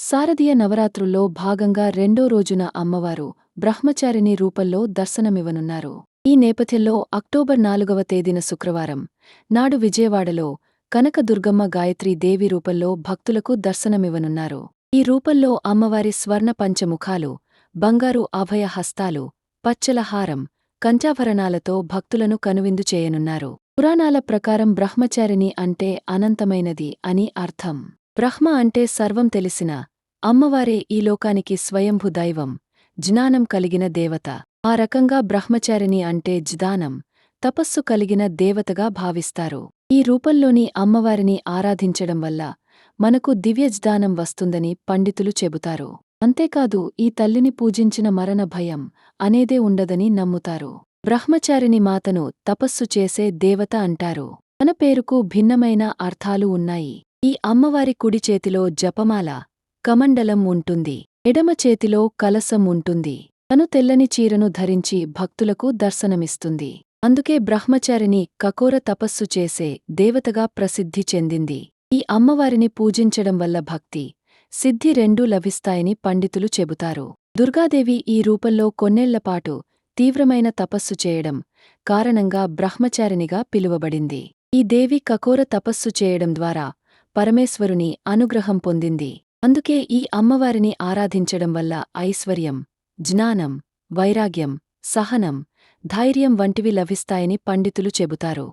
శారదీయ నవరాత్రుల్లో భాగంగా రెండో రోజున అమ్మవారు బ్రహ్మచారిణి రూపంలో దర్శనమివ్వనున్నారు. ఈ నేపథ్యంలో అక్టోబర్ 4వ తేదీన శుక్రవారం నాడు విజయవాడలో కనకదుర్గమ్మ గాయత్రీ దేవి రూపంలో భక్తులకు దర్శనమివ్వనున్నారు. ఈ రూపంలో అమ్మవారి స్వర్ణ పంచముఖాలు, బంగారు అభయ హస్తాలు, పచ్చల హారం, కంఠాభరణాలతో భక్తులను కనువిందు చేయనున్నారు. పురాణాల ప్రకారం బ్రహ్మచారిణి అంటే అనంతమైనది అని అర్థం. బ్రహ్మ అంటే సర్వం తెలిసిన అమ్మవారే ఈ లోకానికి స్వయంభు దైవం, జ్ఞానం కలిగిన దేవత. ఆ రకంగా బ్రహ్మచారిణి అంటే జ్ఞానం, తపస్సు కలిగిన దేవతగా భావిస్తారు. ఈ రూపంలోని అమ్మవారిని ఆరాధించడం వల్ల మనకు దివ్యజ్ఞానం వస్తుందని పండితులు చెబుతారు. అంతేకాదు ఈ తల్లిని పూజించిన మరణ భయం అనేదే ఉండదని నమ్ముతారు. బ్రహ్మచారిణి మాతను తపస్సు చేసే దేవత అంటారు. తన పేరుకు భిన్నమైన అర్థాలు ఉన్నాయి. ఈ అమ్మవారి కుడి చేతిలో జపమాల, కమండలం ఉంటుంది. ఎడమ చేతిలో కలసం ఉంటుంది. తను తెల్లని చీరను ధరించి భక్తులకు దర్శనమిస్తుంది. అందుకే బ్రహ్మచారిణి కఠోర తపస్సు చేసే దేవతగా ప్రసిద్ధి చెందింది. ఈ అమ్మవారిని పూజించడం వల్ల భక్తి, సిద్ధి రెండూ లభిస్తాయని పండితులు చెబుతారు. దుర్గాదేవి ఈ రూపంలో కొన్నేళ్లపాటు తీవ్రమైన తపస్సు చేయడం కారణంగా బ్రహ్మచారిణిగా పిలువబడింది. ఈ దేవి కఠోర తపస్సు చేయడం ద్వారా పరమేశ్వరుని అనుగ్రహం పొందింది. అందుకే ఈ అమ్మవారిని ఆరాధించడం వల్ల ఐశ్వర్యం, జ్ఞానం, వైరాగ్యం, సహనం, ధైర్యం వంటివి లభిస్తాయని పండితులు చెబుతారు.